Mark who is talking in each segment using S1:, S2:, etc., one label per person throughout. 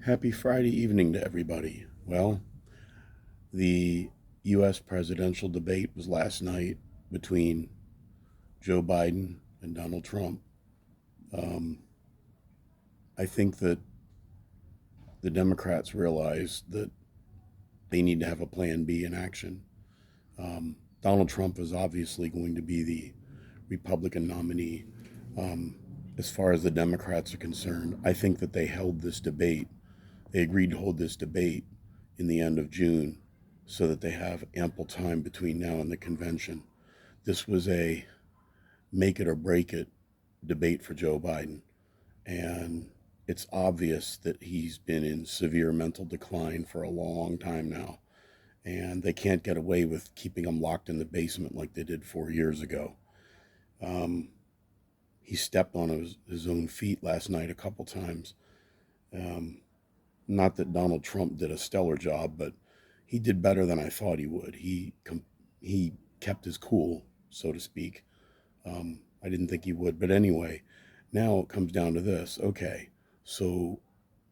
S1: Happy Friday evening to everybody. Well, the U.S. presidential debate was last night between Joe Biden and Donald Trump. Um, I think that the Democrats realized that they need to have a plan B in action. Donald Trump is obviously going to be the Republican nominee. Um, as far as the Democrats are concerned, I think that they agreed to hold this debate in the end of June so that they have ample time between now and the convention. This was a make it or break it debate for Joe Biden. And it's obvious that he's been in severe mental decline for a long time now. And they can't get away with keeping him locked in the basement like they did 4 years ago. Um, he stepped on his own feet last night a couple times. Um, Not that Donald Trump did a stellar job, but he did better than I thought he would. He kept his cool, so to speak. I didn't think he would, but anyway, now it comes down to this. Okay, so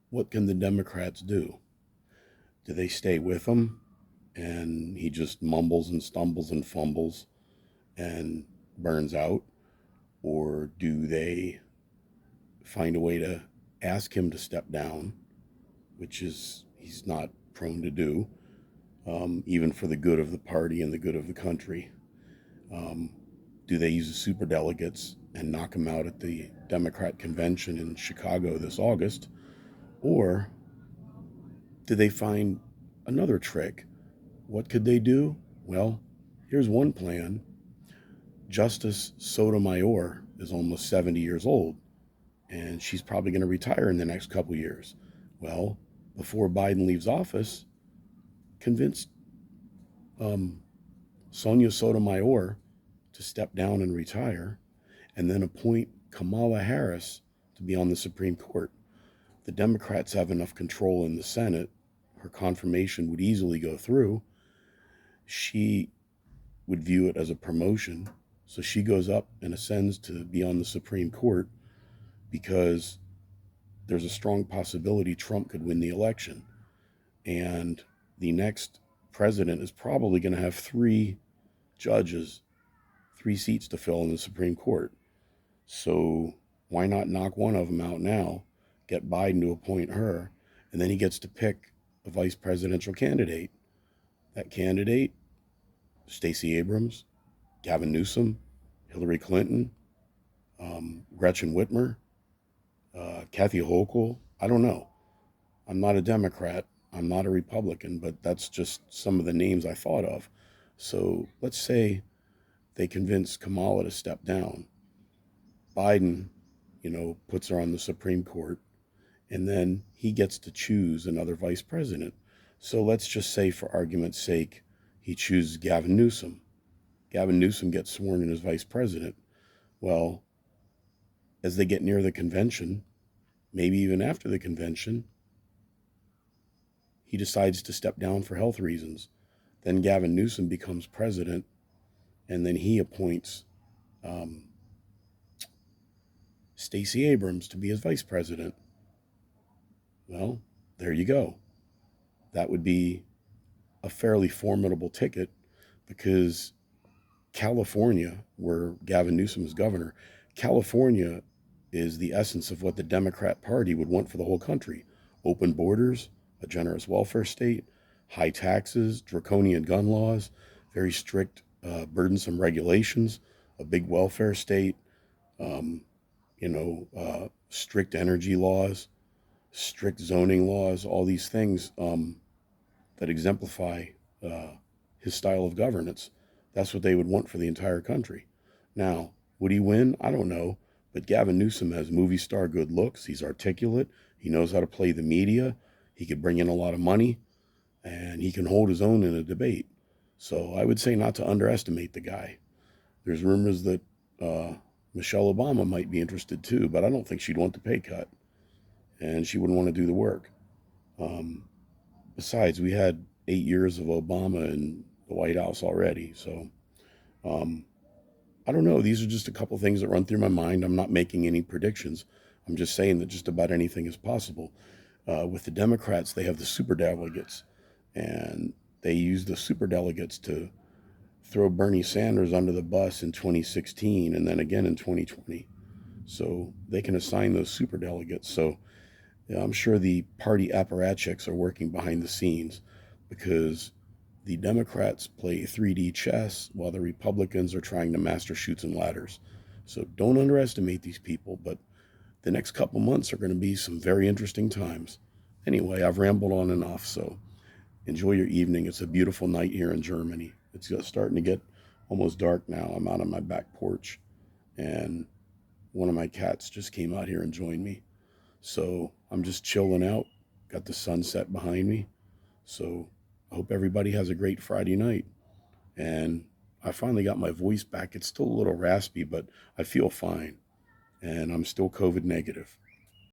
S1: what can the Democrats do? Do they stay with him, and he just mumbles and stumbles and fumbles and burns out, or do they find a way to ask him to step down, which is he's not prone to do, even for the good of the party and the good of the country. Um, do they use the super delegates and knock him out at the Democrat convention in Chicago this August? Or do they find another trick? What could they do? Well, here's one plan. Justice Sotomayor is almost 70 years old, and she's probably going to retire in the next couple years. Well, before Biden leaves office, convince um, Sonia Sotomayor to step down and retire, and then appoint Kamala Harris to be on the Supreme Court. The Democrats have enough control in the Senate. Her confirmation would easily go through. She would view it as a promotion. So she goes up and ascends to be on the Supreme Court because there's a strong possibility Trump could win the election. And the next president is probably going to have three judges, three seats to fill in the Supreme Court. So why not knock one of them out now, get Biden to appoint her, and then he gets to pick a vice presidential candidate. That candidate, Stacy Abrams, Gavin Newsom, Hillary Clinton, Gretchen Whitmer, Kathy Hochul. I don't know. I'm not a Democrat. I'm not a Republican, but that's just some of the names I thought of. So let's say they convince Kamala to step down. Biden, puts her on the Supreme Court, and then he gets to choose another vice president. So let's just say, for argument's sake, he chooses Gavin Newsom. Gavin Newsom gets sworn in as vice president. Well, as they get near the convention, maybe even after the convention, he decides to step down for health reasons. Then Gavin Newsom becomes president, and then he appoints Stacy Abrams to be his vice president. Well, there you go. That would be a fairly formidable ticket because California, where Gavin Newsom is governor, California is the essence of what the Democrat Party would want for the whole country: open borders, a generous welfare state, high taxes, draconian gun laws, very strict, burdensome regulations, a big welfare state, um, strict energy laws, strict zoning laws, all these things that exemplify uh, his style of governance. That's what they would want for the entire country. Now, would he win? I don't know. But Gavin Newsom has movie star good looks. He's articulate. He knows how to play the media. He could bring in a lot of money, and he can hold his own in a debate. So I would say not to underestimate the guy. There's rumors that Michelle Obama might be interested too, but I don't think she'd want the pay cut, and she wouldn't want to do the work. Um, Besides, we had 8 years of Obama in the White House already. So um, I don't know. These are just a couple things that run through my mind. I'm not making any predictions. I'm just saying that just about anything is possible. With the Democrats, they have the superdelegates, and they use the superdelegates to throw Bernie Sanders under the bus in 2016 and then again in 2020. So they can assign those superdelegates. So yeah, I'm sure the party apparatchiks are working behind the scenes because the Democrats play 3D chess while the Republicans are trying to master chutes and ladders. So don't underestimate these people, but the next couple months are going to be some very interesting times. Anyway, I've rambled on and off, so enjoy your evening. It's a beautiful night here in Germany. It's just starting to get almost dark now. I'm out on my back porch, and one of my cats just came out here and joined me. So I'm just chilling out, got the sunset behind me. So I hope everybody has a great Friday night. And I finally got my voice back. It's still a little raspy, but I feel fine. And I'm still COVID negative.